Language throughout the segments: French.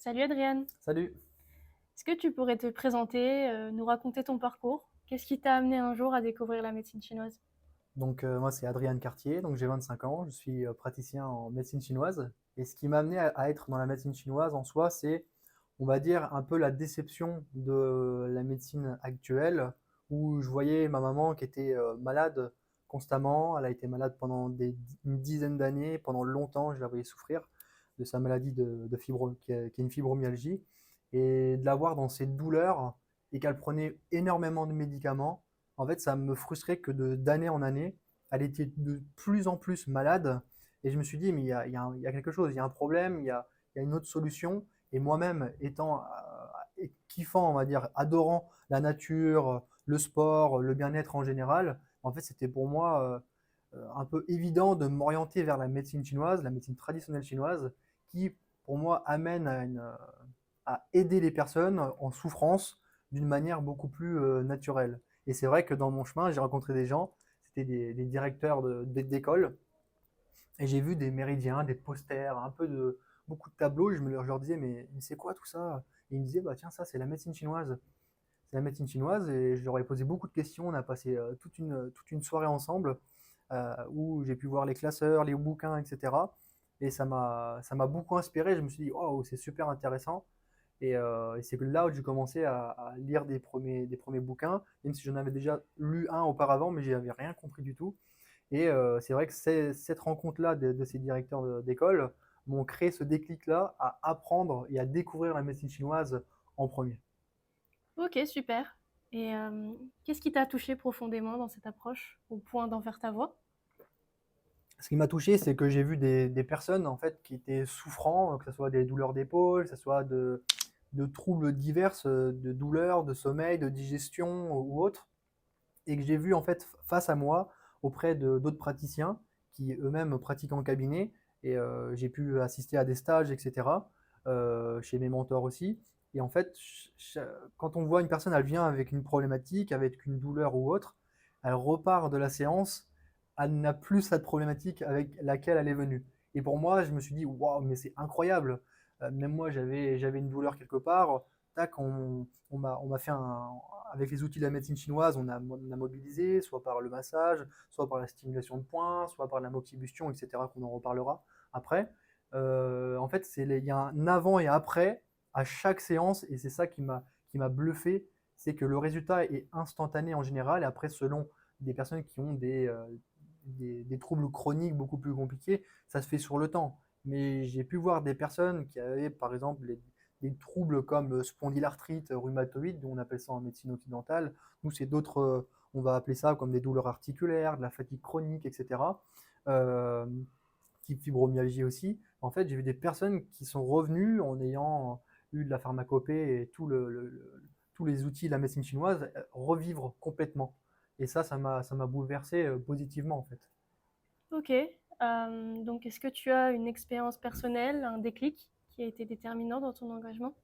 Salut Adriane, Salut. est-ce que tu pourrais te présenter, nous raconter ton parcours? Qu'est-ce qui t'a amené un jour à découvrir la médecine chinoise? Moi c'est Adrien Cartier, donc j'ai 25 ans, je suis praticien en médecine chinoise. Et ce qui m'a amené à être dans la médecine chinoise en soi, c'est, on va dire, un peu la déception de la médecine actuelle, où je voyais ma maman qui était malade constamment. Elle a été malade pendant une dizaine d'années, pendant longtemps, je la voyais souffrir de sa maladie de qui est une fibromyalgie. Et de la voir dans ses douleurs et qu'elle prenait énormément de médicaments, en fait, ça me frustrait que d'année en année, elle était de plus en plus malade. Et je me suis dit, mais il y a quelque chose, il y a un problème, il y a une autre solution. Et moi-même, étant kiffant, on va dire, adorant la nature, le sport, le bien-être en général, en fait, c'était pour moi un peu évident de m'orienter vers la médecine chinoise, la médecine traditionnelle chinoise, qui, pour moi, amène à aider les personnes en souffrance d'une manière beaucoup plus naturelle. Et c'est vrai que dans mon chemin, j'ai rencontré des gens, c'était des directeurs d'école, et j'ai vu des méridiens, des posters, beaucoup de tableaux, et je leur disais, mais c'est quoi tout ça? Et ils me disaient, bah tiens, ça c'est la médecine chinoise. C'est la médecine chinoise, et je leur ai posé beaucoup de questions, on a passé toute une soirée ensemble, où j'ai pu voir les classeurs, les bouquins, etc. Et ça m'a beaucoup inspiré, je me suis dit, oh, c'est super intéressant. Et c'est que là où j'ai commencé à lire des premiers bouquins, même si j'en avais déjà lu un auparavant, mais j'avais rien compris du tout. C'est vrai que cette rencontre-là de ces directeurs d'école m'ont créé ce déclic-là à apprendre et à découvrir la médecine chinoise en premier. Ok, super. Et qu'est-ce qui t'a touché profondément dans cette approche, au point d'en faire ta voix? Ce qui m'a touché, c'est que j'ai vu des personnes en fait qui étaient souffrants, que ce soit des douleurs d'épaule, que ce soit de troubles divers, de douleurs, de sommeil, de digestion ou autres, et que j'ai vu en fait face à moi auprès d'autres praticiens qui eux-mêmes pratiquent en cabinet. J'ai pu assister à des stages, etc., chez mes mentors aussi. Et en fait, quand on voit une personne, elle vient avec une problématique, avec une douleur ou autre, elle repart de la séance, elle n'a plus cette problématique avec laquelle elle est venue. Et pour moi, je me suis dit, waouh, mais c'est incroyable. Même moi, j'avais une douleur quelque part. Tac, on m'a fait avec les outils de la médecine chinoise, on a mobilisé, soit par le massage, soit par la stimulation de points, soit par la moxibustion, etc., qu'on en reparlera après. En fait, il y a un avant et après à chaque séance, et c'est ça qui m'a bluffé, c'est que le résultat est instantané en général, et après, selon des personnes qui ont des troubles chroniques beaucoup plus compliqués, ça se fait sur le temps. Mais j'ai pu voir des personnes qui avaient, par exemple, des troubles comme spondylarthrite rhumatoïde, dont on appelle ça en médecine occidentale. Nous, c'est d'autres, on va appeler ça comme des douleurs articulaires, de la fatigue chronique, etc. Euh, Type fibromyalgie aussi. En fait, j'ai vu des personnes qui sont revenues en ayant eu de la pharmacopée et tous les outils de la médecine chinoise, revivre complètement. Et ça m'a bouleversé positivement en fait. Ok. Donc, est-ce que tu as une expérience personnelle, un déclic qui a été déterminant dans ton engagement?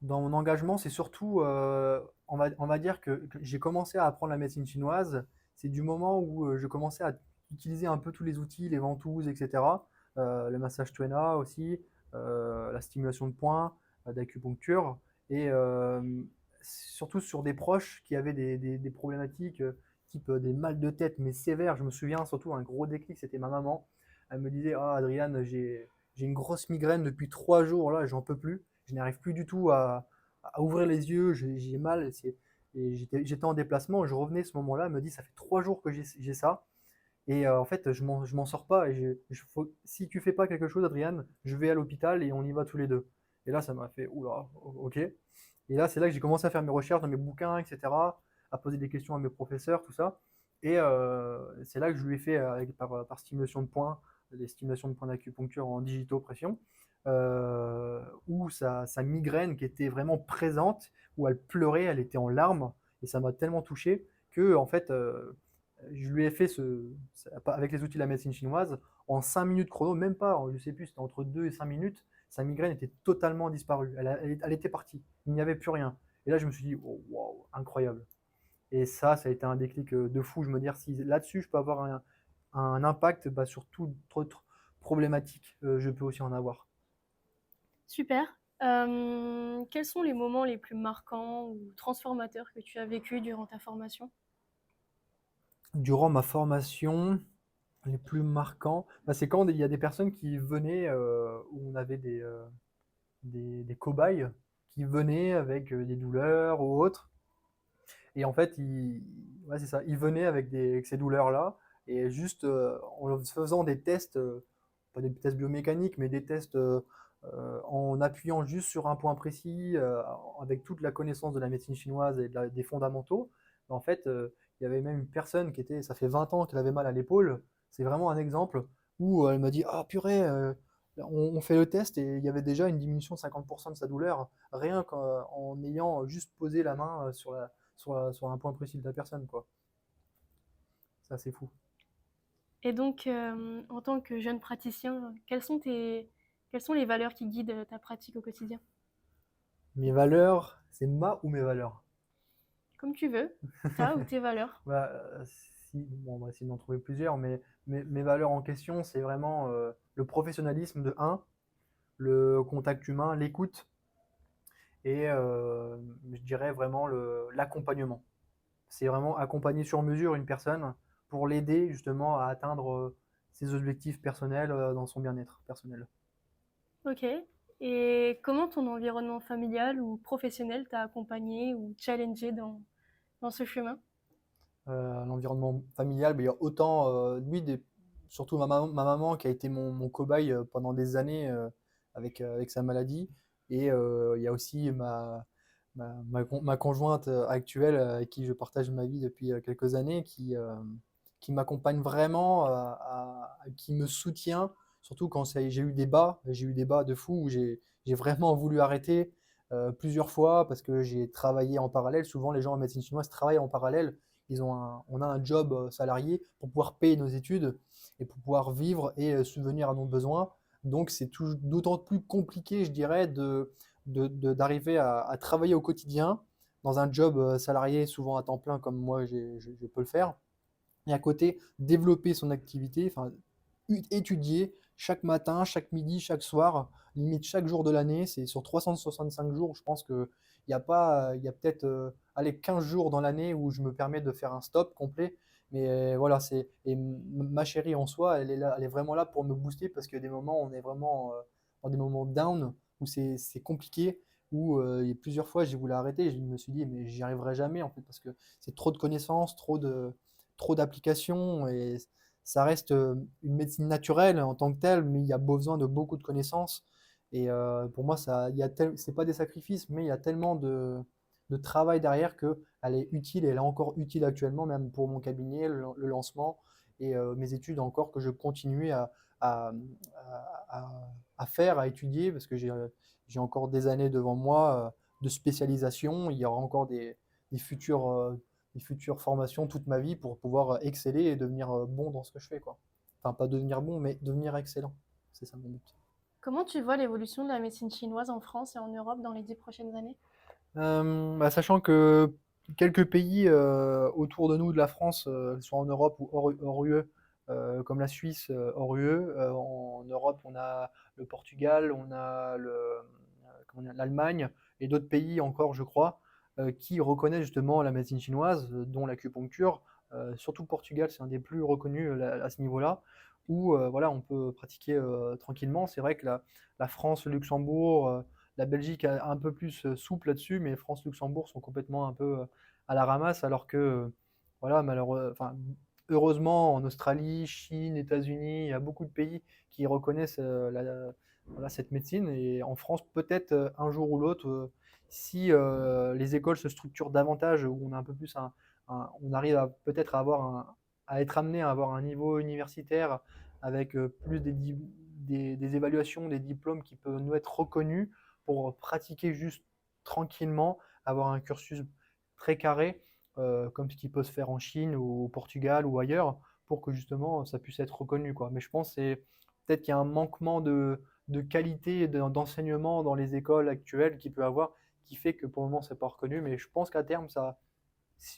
Dans mon engagement, c'est surtout, on va dire que j'ai commencé à apprendre la médecine chinoise. C'est du moment où je commençais à utiliser un peu tous les outils, les ventouses, etc. Le massage Tuena aussi, la stimulation de points, d'acupuncture. Et surtout sur des proches qui avaient des problématiques type des mal de tête, mais sévères. Je me souviens surtout un gros déclic, c'était ma maman. Elle me disait, ah Adriane, j'ai une grosse migraine depuis 3 jours, là, j'en peux plus. Je n'arrive plus du tout à ouvrir les yeux, j'ai mal. Et j'étais en déplacement, je revenais ce moment-là, elle me dit, ça fait 3 jours que j'ai ça. Et en fait, je m'en sors pas. Si tu fais pas quelque chose, Adriane, je vais à l'hôpital et on y va tous les deux. Et là, ça m'a fait, oula, ok. Et là, c'est là que j'ai commencé à faire mes recherches dans mes bouquins, etc., à poser des questions à mes professeurs, tout ça. Et c'est là que je lui ai fait, par stimulation de points, des stimulations de points d'acupuncture en digitopression, où sa migraine qui était vraiment présente, où elle pleurait, elle était en larmes, et ça m'a tellement touché que, en fait, je lui ai fait avec les outils de la médecine chinoise, en 5 minutes chrono, même pas, je sais plus, c'était entre 2 et 5 minutes, sa migraine était totalement disparue. Elle était partie. Il n'y avait plus rien. Et là, je me suis dit, oh, wow, incroyable. Et ça a été un déclic de fou. Je me dire, si là-dessus, je peux avoir un impact, bah, sur toute autre problématique, je peux aussi en avoir. Super. Quels sont les moments les plus marquants ou transformateurs que tu as vécu durant ta formation? Durant ma formation, les plus marquants, bah, c'est quand il y a des personnes qui venaient, où on avait des cobayes qui venaient avec des douleurs ou autres. Et en fait, ouais, c'est ça, ils venaient avec ces douleurs-là. Et juste en faisant des tests, pas des tests biomécaniques, mais des tests en appuyant juste sur un point précis, avec toute la connaissance de la médecine chinoise et des fondamentaux, en fait, il y avait même une personne ça fait 20 ans qu'elle avait mal à l'épaule. C'est vraiment un exemple où elle m'a dit: Ah purée, on fait le test et il y avait déjà une diminution de 50% de sa douleur, rien qu'en ayant juste posé la main sur un point précis de la personne, quoi. C'est assez fou. Et donc, en tant que jeune praticien, quelles sont les valeurs qui guident ta pratique au quotidien? Mes valeurs, c'est ma ou mes valeurs? Comme tu veux, ta ou tes valeurs. Bah, si, bon, on va essayer d'en trouver plusieurs, mais mes valeurs en question, c'est vraiment le professionnalisme de un, le contact humain, l'écoute et je dirais vraiment l'accompagnement. C'est vraiment accompagner sur mesure une personne pour l'aider justement à atteindre ses objectifs personnels dans son bien-être personnel. Ok. Et comment ton environnement familial ou professionnel t'a accompagné ou challengé dans ce chemin? L'environnement familial, bah, il y a autant surtout ma maman qui a été mon cobaye pendant des années avec sa maladie. Et il y a aussi ma conjointe actuelle avec qui je partage ma vie depuis quelques années qui m'accompagne vraiment, qui me soutient, surtout quand j'ai eu des bas de fou où j'ai vraiment voulu arrêter plusieurs fois parce que j'ai travaillé en parallèle. Souvent, les gens en médecine chinoise travaillent en parallèle. On a un job salarié pour pouvoir payer nos études et pour pouvoir vivre et subvenir à nos besoins. Donc c'est d'autant plus compliqué, je dirais, d'arriver à travailler au quotidien dans un job salarié, souvent à temps plein comme moi je peux le faire, et à côté développer son activité, enfin étudier chaque matin, chaque midi, chaque soir, limite chaque jour de l'année. C'est sur 365 jours, je pense que il y a pas, il y a peut-être allez, 15 jours dans l'année où je me permets de faire un stop complet. Mais voilà, ma chérie en soi, elle est là, elle est vraiment là pour me booster parce qu'il y a des moments où on est vraiment dans des moments down où c'est compliqué, où il y a plusieurs fois j'ai voulu arrêter, je me suis dit mais j'y arriverai jamais en fait parce que c'est trop de connaissances, trop d'applications et ça reste une médecine naturelle en tant que telle, mais il y a besoin de beaucoup de connaissances. Et pour moi, c'est pas des sacrifices, mais il y a tellement de travail derrière qu'elle est utile et elle est encore utile actuellement, même pour mon cabinet, le lancement et mes études encore que je continue à, à faire, à étudier, parce que j'ai encore des années devant moi de spécialisation. Il y aura encore des futurs des futures formations toute ma vie pour pouvoir exceller et devenir bon dans ce que je fais, quoi. Enfin, pas devenir bon, mais devenir excellent. C'est ça mon but. Comment tu vois l'évolution de la médecine chinoise en France et en Europe dans les 10 prochaines années? Bah, sachant que quelques pays autour de nous, de la France, soit en Europe ou hors UE, comme la Suisse, hors UE, en Europe, on a le Portugal, on a l'Allemagne et d'autres pays encore, je crois, qui reconnaissent justement la médecine chinoise, dont l'acupuncture. Surtout le Portugal, c'est un des plus reconnus à ce niveau-là, où voilà, on peut pratiquer tranquillement. C'est vrai que la France, le Luxembourg, la Belgique est un peu plus souple là-dessus, mais France-Luxembourg sont complètement un peu à la ramasse, alors que, voilà, enfin, heureusement, en Australie, Chine, États-Unis, il y a beaucoup de pays qui reconnaissent voilà, cette médecine. Et en France, peut-être un jour ou l'autre, si les écoles se structurent davantage, où on a un peu plus on arrive à peut-être à être amené à avoir un niveau universitaire avec plus des évaluations, des diplômes qui peuvent nous être reconnus pour pratiquer juste tranquillement, avoir un cursus très carré, comme ce qui peut se faire en Chine ou au Portugal ou ailleurs, pour que justement ça puisse être reconnu, quoi. Mais je pense que c'est peut-être qu'il y a un manquement de qualité et d'enseignement dans les écoles actuelles qui peut avoir, qui fait que pour le moment c'est pas reconnu. Mais je pense qu'à terme,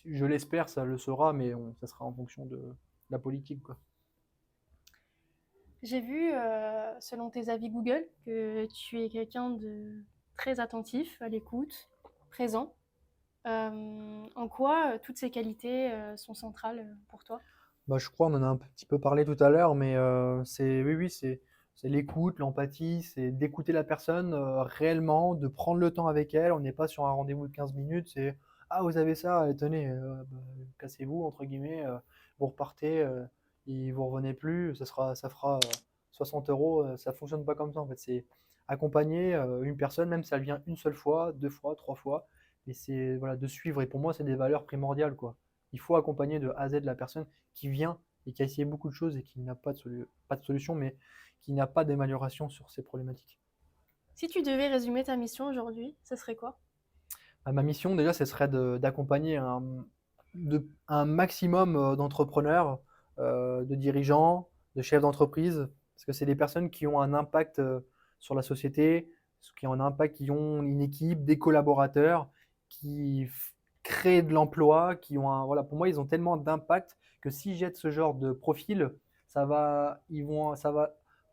je l'espère, ça le sera, mais ça sera en fonction de la politique, quoi. J'ai vu, selon tes avis Google, que tu es quelqu'un de très attentif, à l'écoute, présent. En quoi toutes ces qualités sont centrales pour toi? Bah, je crois, on en a un petit peu parlé tout à l'heure, mais c'est oui, oui, c'est l'écoute, l'empathie, c'est d'écouter la personne réellement, de prendre le temps avec elle. On n'est pas sur un rendez-vous de 15 minutes, c'est ah, vous avez ça, allez, tenez, bah, cassez-vous, entre guillemets, vous repartez, et vous revenez plus, ça fera 60 euros. Ça fonctionne pas comme ça en fait. C'est accompagner une personne, même si elle vient une seule fois, deux fois, trois fois, mais c'est voilà, de suivre. Et pour moi, c'est des valeurs primordiales, quoi. Il faut accompagner de A à Z la personne qui vient et qui a essayé beaucoup de choses et qui n'a pas de solution, mais qui n'a pas d'amélioration sur ces problématiques. Si tu devais résumer ta mission aujourd'hui, ce serait quoi? Ma mission, déjà, ce serait d'accompagner un maximum d'entrepreneurs, de dirigeants, de chefs d'entreprise, parce que c'est des personnes qui ont un impact sur la société, qui ont un impact, qui ont une équipe, des collaborateurs, qui créent de l'emploi, voilà, pour moi, ils ont tellement d'impact que si jettent ce genre de profil, ça va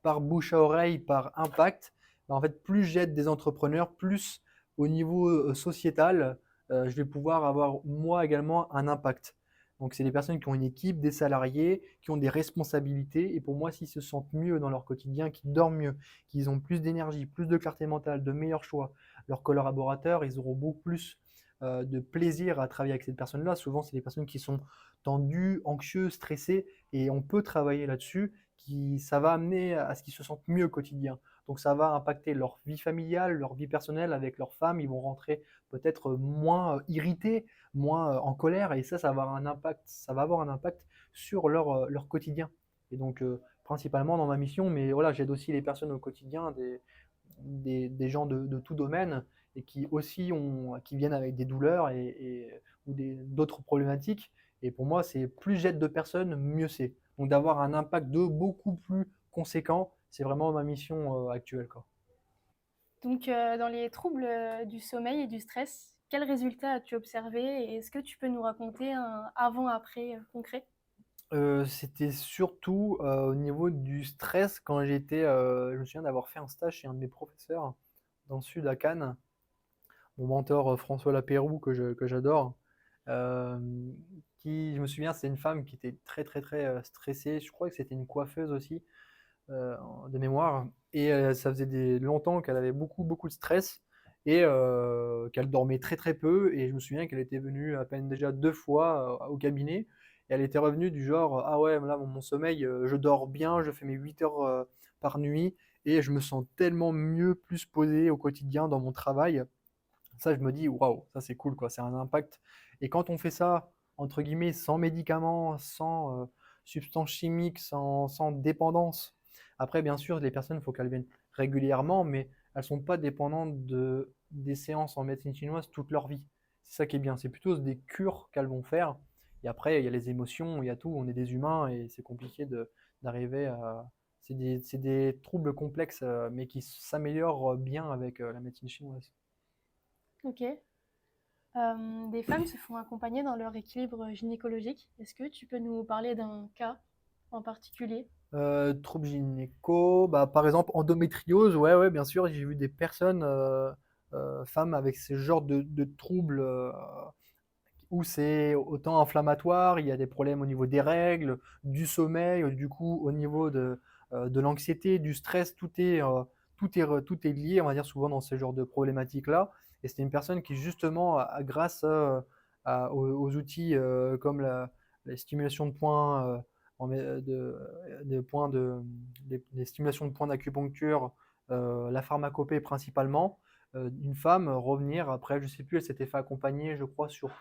par bouche à oreille, par impact. En fait, plus je jette des entrepreneurs, plus au niveau sociétal, je vais pouvoir avoir moi également un impact. Donc c'est des personnes qui ont une équipe, des salariés, qui ont des responsabilités. Et pour moi, s'ils se sentent mieux dans leur quotidien, qu'ils dorment mieux, qu'ils ont plus d'énergie, plus de clarté mentale, de meilleurs choix, leurs collaborateurs, ils auront beaucoup plus de plaisir à travailler avec cette personne-là. Souvent, c'est des personnes qui sont tendues, anxieuses, stressées, et on peut travailler là-dessus. Ça va amener à ce qu'ils se sentent mieux au quotidien. Donc ça va impacter leur vie familiale, leur vie personnelle avec leur femme. Ils vont rentrer peut-être moins irrités, moins en colère, et ça va avoir un impact. Ça va avoir un impact sur leur quotidien. Et donc principalement dans ma mission, mais voilà, j'aide aussi les personnes au quotidien, des gens de tout domaine et qui aussi qui viennent avec des douleurs ou d'autres problématiques. Et pour moi, c'est plus j'aide de personnes, mieux c'est. Donc d'avoir un impact de beaucoup plus conséquent, c'est vraiment ma mission actuelle, quoi. Donc, dans les troubles du sommeil et du stress, quels résultats as-tu observé et est-ce que tu peux nous raconter un avant-après concret? C'était surtout au niveau du stress quand je me souviens d'avoir fait un stage chez un de mes professeurs dans le sud à Cannes, mon mentor François Lapéroux que j'adore, hem, je me souviens, c'est une femme qui était très, très, très stressée. Je crois que c'était une coiffeuse aussi, de mémoire, et ça faisait longtemps qu'elle avait beaucoup, beaucoup de stress, et qu'elle dormait très, très peu. Et je me souviens qu'elle était venue à peine déjà 2 fois au cabinet, et elle était revenue du genre: «Ah ouais, là, mon sommeil, je dors bien, je fais mes 8 heures par nuit et je me sens tellement mieux, plus posé au quotidien dans mon travail». Ça, je me dis: «Waouh, ça c'est cool, quoi». C'est un impact. Et quand on fait ça, entre guillemets, «sans médicaments, sans substances chimiques, sans dépendance». Après, bien sûr, les personnes, il faut qu'elles viennent régulièrement, mais elles ne sont pas dépendantes des séances en médecine chinoise toute leur vie. C'est ça qui est bien. C'est plutôt des cures qu'elles vont faire. Et après, il y a les émotions, il y a tout. On est des humains et c'est compliqué d'arriver à. C'est des troubles complexes, mais qui s'améliorent bien avec la médecine chinoise. Ok. Des femmes se font accompagner dans leur équilibre gynécologique. Est-ce que tu peux nous parler d'un cas en particulier? Troubles gynéco, bah, par exemple, endométriose, ouais, ouais, bien sûr, j'ai vu des personnes, femmes avec ce genre de troubles, où c'est autant inflammatoire, il y a des problèmes au niveau des règles, du sommeil, du coup, au niveau de l'anxiété, du stress, tout est lié, on va dire, souvent dans ce genre de problématiques-là. Et c'était une personne qui, justement, grâce aux outils comme la stimulation de points, de points les stimulations de points d'acupuncture, la pharmacopée principalement, une femme revenir après, je sais plus, elle s'était fait accompagner, je crois, sur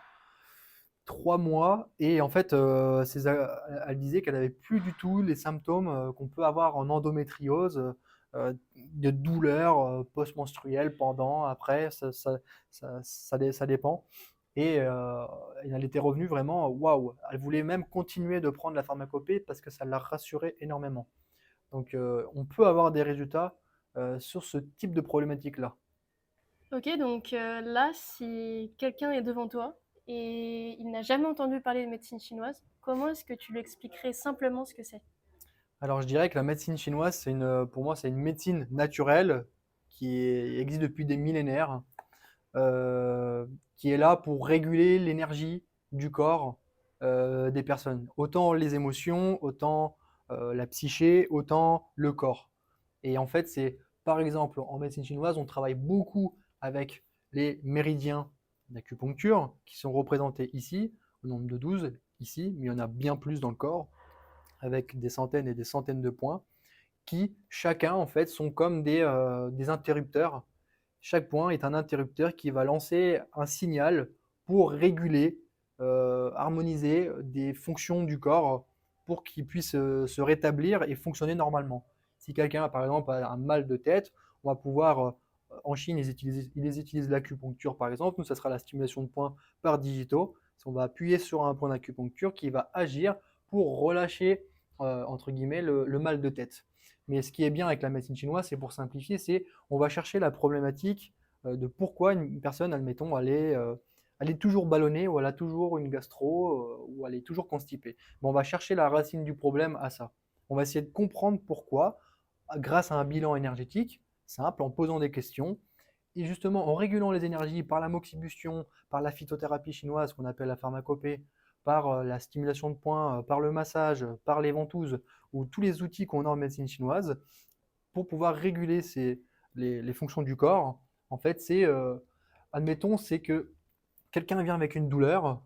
3 mois. Et en fait, elle disait qu'elle avait plus du tout les symptômes qu'on peut avoir en endométriose, de douleurs post-menstruelles, pendant, après, ça dépend. Et elle était revenue vraiment, waouh, elle voulait même continuer de prendre la pharmacopée parce que ça la rassurait énormément. Donc on peut avoir des résultats sur ce type de problématique-là. Ok, donc là, si quelqu'un est devant toi et il n'a jamais entendu parler de médecine chinoise, comment est-ce que tu lui expliquerais simplement ce que c'est? Alors je dirais que la médecine chinoise, pour moi, c'est une médecine naturelle existe depuis des millénaires, qui est là pour réguler l'énergie du corps des personnes. Autant les émotions, autant la psyché, autant le corps. Et en fait, c'est par exemple en médecine chinoise, on travaille beaucoup avec les méridiens d'acupuncture qui sont représentés ici, au nombre de 12 ici, mais il y en a bien plus dans le corps, avec des centaines et des centaines de points, qui chacun en fait sont comme des interrupteurs. Chaque point est un interrupteur qui va lancer un signal pour réguler, harmoniser des fonctions du corps pour qu'il puisse se rétablir et fonctionner normalement. Si quelqu'un, par exemple, a un mal de tête, on va pouvoir, en Chine, ils utilisent l'acupuncture, par exemple. Nous, ça sera la stimulation de points par digito. On va appuyer sur un point d'acupuncture qui va agir pour relâcher, entre guillemets, le mal de tête. Mais ce qui est bien avec la médecine chinoise, c'est pour simplifier, c'est on va chercher la problématique de pourquoi une personne, admettons, elle est toujours ballonnée ou elle a toujours une gastro ou elle est toujours constipée. Bon, on va chercher la racine du problème à ça. On va essayer de comprendre pourquoi grâce à un bilan énergétique simple, en posant des questions. Et justement, en régulant les énergies par la moxibustion, par la phytothérapie chinoise qu'on appelle la pharmacopée, par la stimulation de points, par le massage, par les ventouses, ou tous les outils qu'on a en médecine chinoise, pour pouvoir réguler les fonctions du corps, en fait, admettons, c'est que quelqu'un vient avec une douleur,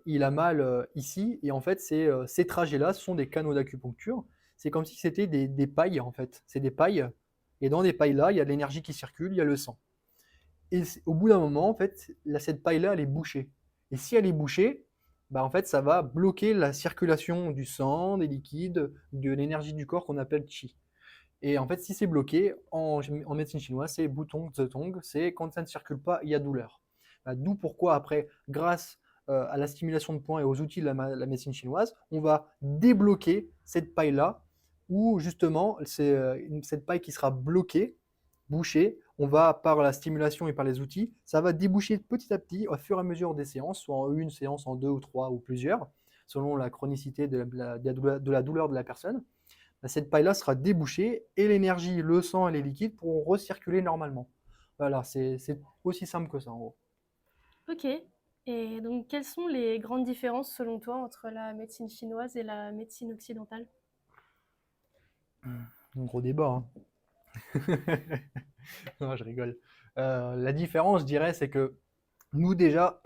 il a mal ici, et en fait, ces trajets-là sont des canaux d'acupuncture. C'est comme si c'était des pailles, en fait. C'est des pailles, et dans des pailles-là, il y a de l'énergie qui circule, il y a le sang. Et au bout d'un moment, en fait, cette paille-là, elle est bouchée. Et si elle est bouchée, bah, en fait, ça va bloquer la circulation du sang, des liquides, de l'énergie du corps qu'on appelle qi. Et en fait, si c'est bloqué, en médecine chinoise, c'est butong zetong, c'est quand ça ne circule pas, il y a douleur. D'où pourquoi après, grâce à la stimulation de points et aux outils de la médecine chinoise, on va débloquer cette paille-là, où justement, c'est cette paille qui sera bloquée, bouchée, on va, par la stimulation et par les outils, ça va déboucher petit à petit, au fur et à mesure des séances, soit en une séance, en deux ou trois ou plusieurs, selon la chronicité de la douleur de la personne. Cette paille-là sera débouchée et l'énergie, le sang et les liquides pourront recirculer normalement. Voilà, c'est aussi simple que ça en gros. Ok. Et donc, quelles sont les grandes différences selon toi entre la médecine chinoise et la médecine occidentale? Un gros débat. Hein. Non, je rigole. La différence, je dirais, c'est que nous déjà,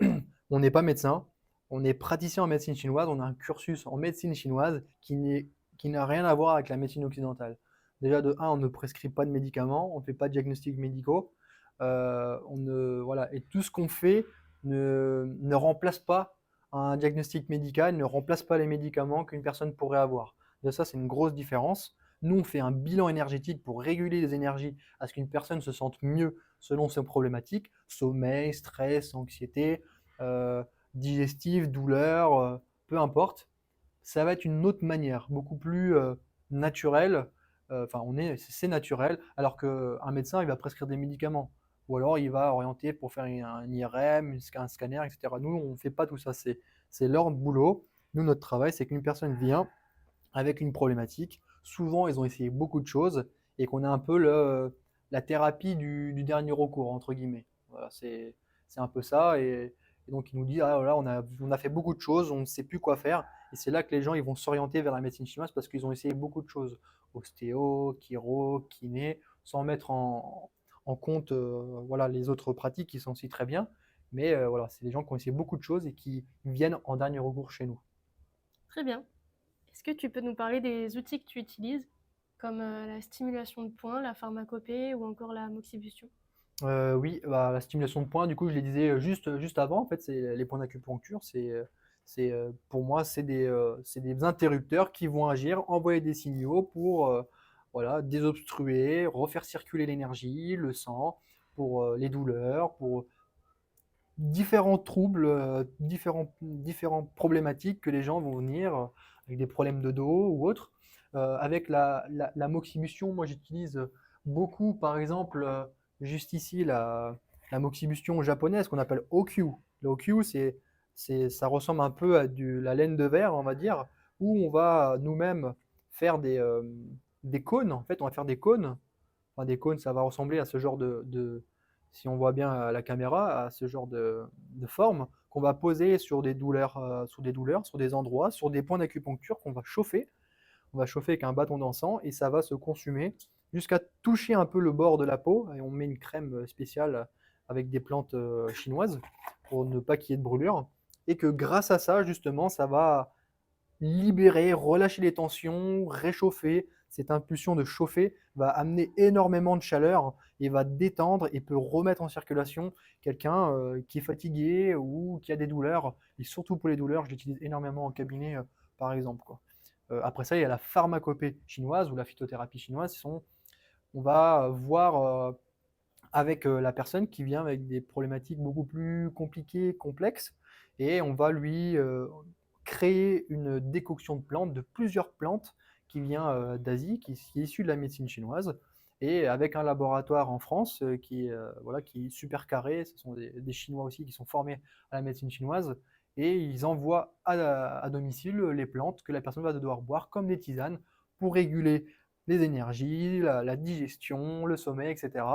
on n'est pas médecin, on est praticien en médecine chinoise, on a un cursus en médecine chinoise qui n'a rien à voir avec la médecine occidentale. Déjà, de un, on ne prescrit pas de médicaments, on ne fait pas de diagnostics médicaux, voilà, et tout ce qu'on fait ne remplace pas un diagnostic médical, ne remplace pas les médicaments qu'une personne pourrait avoir. Déjà, ça, c'est une grosse différence. Nous, on fait un bilan énergétique pour réguler les énergies à ce qu'une personne se sente mieux selon ses problématiques, sommeil, stress, anxiété, digestive, douleur, peu importe. Ça va être une autre manière, beaucoup plus naturelle. Enfin, c'est naturel, alors qu'un médecin, il va prescrire des médicaments. Ou alors, il va orienter pour faire un IRM, un scanner, etc. Nous, on ne fait pas tout ça. C'est leur boulot. Nous, notre travail, c'est qu'une personne vient avec une problématique. Souvent, ils ont essayé beaucoup de choses et qu'on a un peu la thérapie du dernier recours, entre guillemets. Voilà, c'est un peu ça. Et donc, ils nous disent, ah, voilà, on a fait beaucoup de choses, on ne sait plus quoi faire. Et c'est là que les gens ils vont s'orienter vers la médecine chinoise parce qu'ils ont essayé beaucoup de choses. Ostéo, chiro, kiné, sans mettre en compte voilà, les autres pratiques qui sont aussi très bien. Mais voilà, c'est des gens qui ont essayé beaucoup de choses et qui viennent en dernier recours chez nous. Très bien. Est-ce que tu peux nous parler des outils que tu utilises, comme la stimulation de points, la pharmacopée ou encore la moxibustion? Oui, bah, la stimulation de points, du coup, je les disais juste avant, en fait, c'est les points d'acupuncture, pour moi, c'est des interrupteurs qui vont agir, envoyer des signaux pour voilà, désobstruer, refaire circuler l'énergie, le sang, pour les douleurs, pour différents troubles, différentes problématiques que les gens vont venir avec des problèmes de dos ou autres. Avec la moxibustion, moi j'utilise beaucoup, par exemple, juste ici, la moxibustion japonaise qu'on appelle Okyu. Le Okyu, ça ressemble un peu à la laine de verre, on va dire, où on va nous-mêmes faire des cônes. En fait, on va faire des cônes enfin des cônes, ça va ressembler à ce genre si on voit bien à la caméra, à ce genre de forme qu'on va poser sur des endroits, sur des points d'acupuncture qu'on va chauffer. On va chauffer avec un bâton d'encens et ça va se consumer jusqu'à toucher un peu le bord de la peau. Et on met une crème spéciale avec des plantes chinoises pour ne pas qu'il y ait de brûlure. Et que grâce à ça, justement, ça va libérer, relâcher les tensions, réchauffer. Cette impulsion de chauffer va amener énormément de chaleur et va détendre et peut remettre en circulation quelqu'un qui est fatigué ou qui a des douleurs. Et surtout pour les douleurs, je l'utilise énormément en cabinet, par exemple, quoi. Après ça, il y a la pharmacopée chinoise ou la phytothérapie chinoise. On va voir avec la personne qui vient avec des problématiques beaucoup plus compliquées, complexes, et on va lui créer une décoction de plantes, de plusieurs plantes qui vient d'Asie, qui est issue de la médecine chinoise, et avec un laboratoire en France voilà, qui est super carré. Ce sont des Chinois aussi qui sont formés à la médecine chinoise, et ils envoient à domicile les plantes que la personne va devoir boire comme des tisanes pour réguler les énergies, la digestion, le sommeil, etc.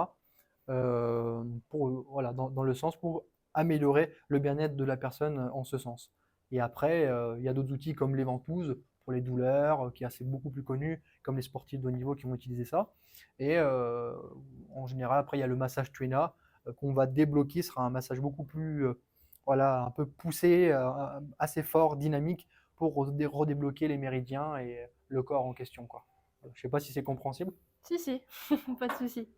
Voilà, dans le sens pour améliorer le bien-être de la personne en ce sens. Et après, il y a d'autres outils comme les ventouses pour les douleurs, qui est assez beaucoup plus connu, comme les sportifs de haut niveau qui vont utiliser ça. Et en général, après, il y a le massage Tuina qu'on va débloquer, ce sera un massage beaucoup plus, voilà, un peu poussé, assez fort, dynamique, pour redébloquer les méridiens et le corps en question, quoi. Je ne sais pas si c'est compréhensible. Si, si, pas de souci.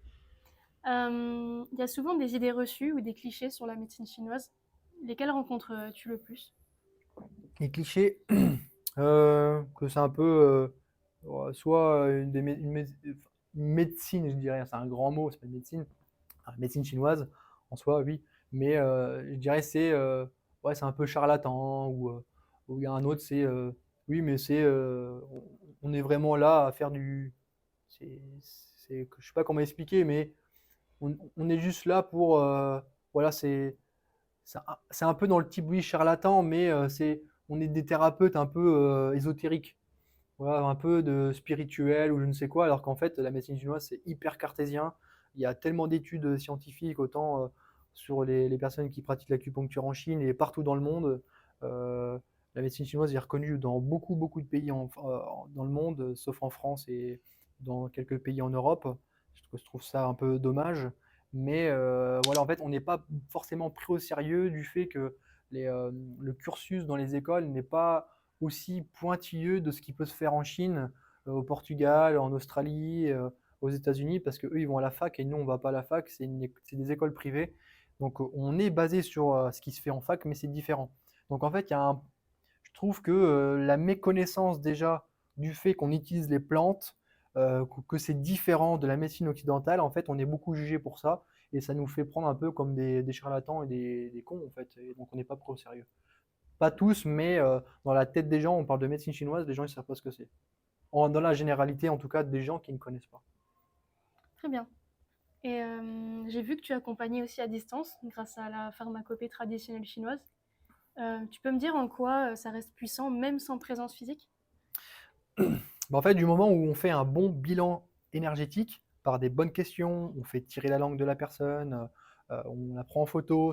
Il y a souvent des idées reçues ou des clichés sur la médecine chinoise. Lesquels rencontres-tu le plus? Les clichés, que c'est un peu soit une médecine, je dirais, c'est un grand mot, c'est pas une médecine, médecine chinoise en soi, oui, mais je dirais ouais, c'est un peu charlatan, ou il y a un autre, oui, mais on est vraiment là à faire je sais pas comment expliquer, mais on est juste là pour, voilà, c'est un peu dans le type, oui, charlatan, mais on est des thérapeutes un peu ésotériques, voilà, un peu de spirituel ou je ne sais quoi, alors qu'en fait, la médecine chinoise, c'est hyper cartésien. Il y a tellement d'études scientifiques, autant sur les personnes qui pratiquent l'acupuncture en Chine et partout dans le monde. Euh, la médecine chinoise est reconnue dans beaucoup, beaucoup de pays dans le monde, sauf en France et dans quelques pays en Europe. Je trouve ça un peu dommage. Mais voilà, en fait, on n'est pas forcément pris au sérieux du fait que le cursus dans les écoles n'est pas aussi pointilleux de ce qui peut se faire en Chine, au Portugal, en Australie, aux États-Unis, parce qu'eux, ils vont à la fac et nous, on ne va pas à la fac, c'est des écoles privées. Donc, on est basé sur ce qui se fait en fac, mais c'est différent. Donc, en fait, je trouve que la méconnaissance déjà du fait qu'on utilise les plantes, que c'est différent de la médecine occidentale, en fait, on est beaucoup jugé pour ça, et ça nous fait prendre un peu comme des charlatans et des cons, en fait, et donc on n'est pas pris au sérieux. Pas tous, mais dans la tête des gens, on parle de médecine chinoise, les gens ne savent pas ce que c'est. Dans la généralité, en tout cas, des gens qui ne connaissent pas. Très bien. Et j'ai vu que tu accompagnais aussi à distance grâce à la pharmacopée traditionnelle chinoise. Tu peux me dire en quoi ça reste puissant même sans présence physique? Mais en fait, du moment où on fait un bon bilan énergétique, par des bonnes questions, on fait tirer la langue de la personne, on la prend en photo,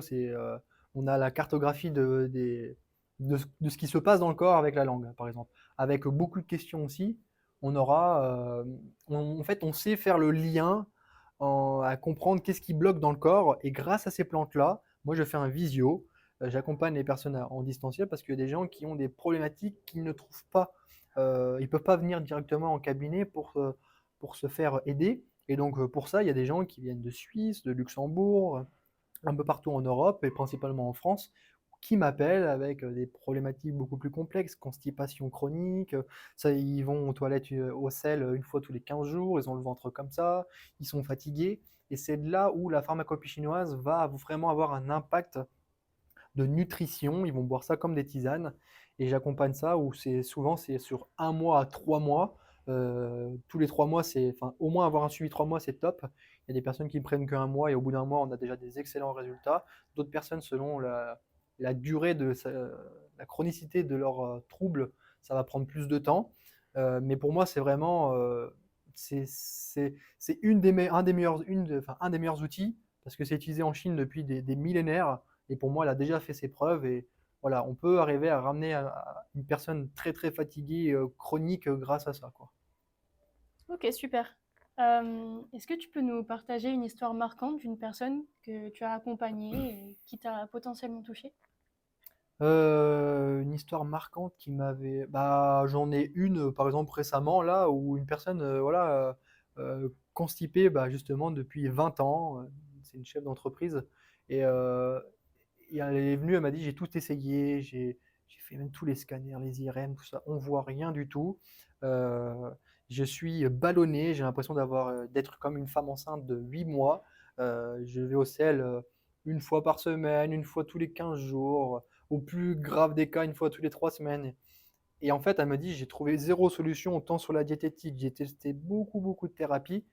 on a la cartographie de ce qui se passe dans le corps avec la langue, par exemple. Avec beaucoup de questions aussi, en fait, on sait faire le lien à comprendre qu'est-ce qui bloque dans le corps. Et grâce à ces plantes-là, moi, je fais un visio. J'accompagne les personnes en distanciel parce qu'il y a des gens qui ont des problématiques qu'ils ne trouvent pas. Ils ne peuvent pas venir directement en cabinet pour se faire aider. Et donc, pour ça, il y a des gens qui viennent de Suisse, de Luxembourg, un peu partout en Europe et principalement en France, qui m'appellent avec des problématiques beaucoup plus complexes, constipation chronique, ça, ils vont aux toilettes au sel une fois tous les 15 jours, ils ont le ventre comme ça, ils sont fatigués. Et c'est de là où la pharmacopée chinoise va vraiment avoir un impact de nutrition. Ils vont boire ça comme des tisanes. Et j'accompagne ça où c'est sur 1 mois à 3 mois. Tous les 3 mois, enfin, au moins avoir un suivi 3 mois, c'est top. Il y a des personnes qui ne prennent qu'un mois et au bout d'un mois, on a déjà des excellents résultats. D'autres personnes, selon la durée la chronicité de leurs troubles, ça va prendre plus de temps. Mais pour moi, c'est un des meilleurs outils parce que c'est utilisé en Chine depuis des millénaires et pour moi, elle a déjà fait ses preuves et voilà, on peut arriver à ramener une personne très très fatiguée, chronique grâce à ça, quoi. Ok, super. Est-ce que tu peux nous partager une histoire marquante d'une personne que tu as accompagnée et qui t'a potentiellement touché? Une histoire marquante qui m'avait bah, j'en ai une, par exemple récemment là, où une personne, voilà, constipée, bah, justement depuis 20 ans, c'est une chef d'entreprise et elle est venue, elle m'a dit: «J'ai tout essayé, j'ai fait même tous les scanners, les IRM, tout ça, on voit rien du tout. Heu, je suis ballonné, j'ai l'impression d'être comme une femme enceinte de 8 mois. Je vais au sel, 1 fois par semaine, 1 fois tous les 15 jours, au plus grave des cas, 1 fois tous les 3 semaines» et en fait, elle me dit: «J'ai trouvé zéro solution, autant sur la diététique, j'ai testé beaucoup, beaucoup de thérapies»,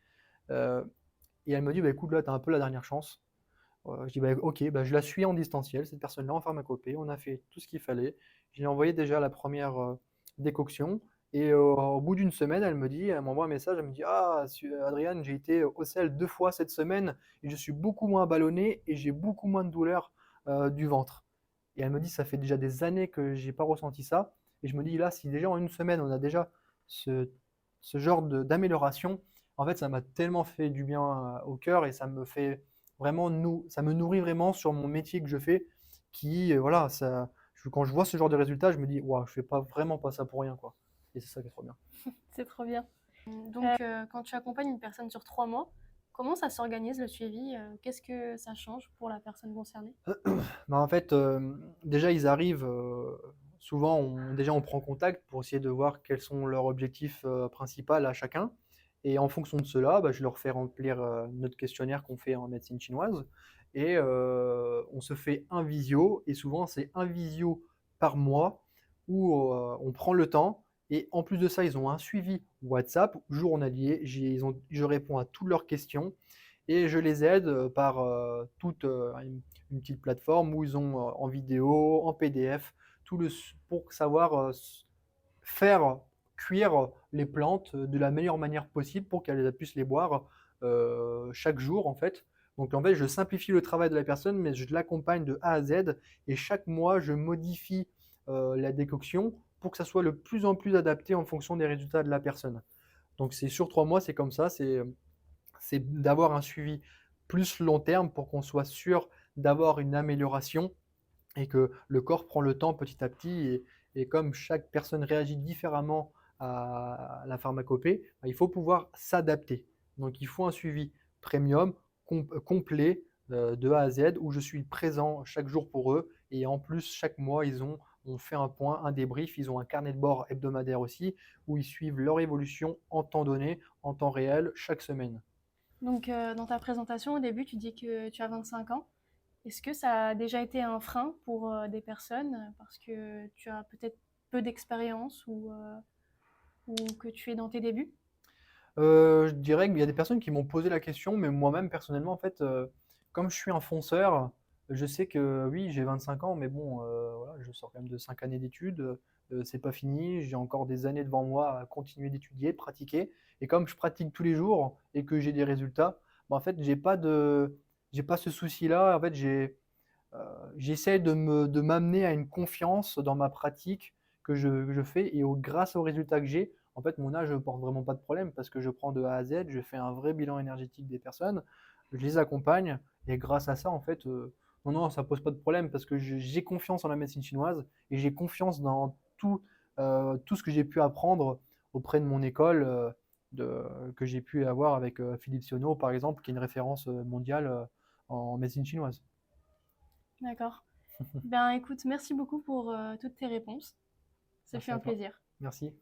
heu et elle me dit: «Bah, écoute, là, tu as un peu la dernière chance». Je dis: «Bah, OK, bah, je la suis en distanciel, cette personne-là, en pharmacopée». On a fait tout ce qu'il fallait. Je lui ai envoyé déjà la première décoction et au bout d'une semaine, elle m'envoie un message, elle me dit: «Ah Adrian, j'ai été au sel 2 fois cette semaine et je suis beaucoup moins ballonné et j'ai beaucoup moins de douleur, du ventre» et elle me dit: «Ça fait déjà des années que j'ai pas ressenti ça» et je me dis: «Là, si déjà en une semaine, on a déjà ce ce genre d'amélioration», en fait, ça m'a tellement fait du bien, au cœur et ça me nourrit vraiment sur mon métier que je fais qui, voilà, quand je vois ce genre de résultats, je me dis: «Waouh, je fais pas vraiment pas ça pour rien, quoi» et c'est ça qui est trop bien. C'est trop bien. Donc, quand tu accompagnes une personne sur 3 mois, comment ça s'organise le suivi? Qu'est-ce que ça change pour la personne concernée? Bah, en fait, déjà ils arrivent, souvent on prend contact pour essayer de voir quels sont leurs objectifs, principal à chacun et en fonction de cela, bah, je leur fais remplir, notre questionnaire qu'on fait en médecine chinoise et on se fait un visio et souvent c'est un visio par mois où, on prend le temps et en plus de ça, ils ont un suivi WhatsApp journalier. Je réponds à toutes leurs questions et je les aide, par, une petite plateforme où ils ont, en vidéo, en PDF, tout le s pour savoir, faire cuire les plantes de la meilleure manière possible pour qu'elles puissent les boire, chaque jour, en fait. Donc en fait, je simplifie le travail de la personne, mais je l'accompagne de A à Z et chaque mois, je modifie, la décoction pour que ça soit le plus en plus adapté en fonction des résultats de la personne. Donc c'est sur 3 mois, c'est comme ça, c'est d'avoir un suivi plus long terme pour qu'on soit sûr d'avoir une amélioration et que le corps prend le temps petit à petit et comme chaque personne réagit différemment à la pharmacopée, bah, il faut pouvoir s'adapter. Donc il faut un suivi premium, complet, de A à Z où je suis présent chaque jour pour eux et en plus chaque mois on fait un point, un débrief, ils ont un carnet de bord hebdomadaire aussi où ils suivent leur évolution en temps donné, en temps réel, chaque semaine. Donc, dans ta présentation, au début, tu dis que tu as 25 ans. Est-ce que ça a déjà été un frein pour des personnes parce que tu as peut-être peu d'expérience ou que tu es dans tes débuts? Je dirais qu'il y a des personnes qui m'ont posé la question, mais moi-même personnellement, en fait, comme je suis un fonceur, je sais que oui, j'ai 25 ans, mais bon, voilà, je sors quand même de 5 années d'études, c'est pas fini, j'ai encore des années devant moi à continuer d'étudier, de pratiquer et comme je pratique tous les jours et que j'ai des résultats, bah, en fait, j'ai pas ce souci-là. En fait, Heu, j'essaie de m'amener à une confiance dans ma pratique que je fais et grâce aux résultats que j'ai, en fait, mon âge ne porte vraiment pas de problème parce que je prends de A à Z, je fais un vrai bilan énergétique des personnes, je les accompagne et grâce à ça, en fait, non, non, ça pose pas de problème parce que j'ai confiance en la médecine chinoise et j'ai confiance dans tout ce que j'ai pu apprendre auprès de mon école, que j'ai pu avoir avec, Philippe Sionneau, par exemple, qui est une référence, mondiale, en médecine chinoise. D'accord. Ben, écoute, merci beaucoup pour toutes tes réponses. Ça fait Merci à un toi. plaisir. Merci.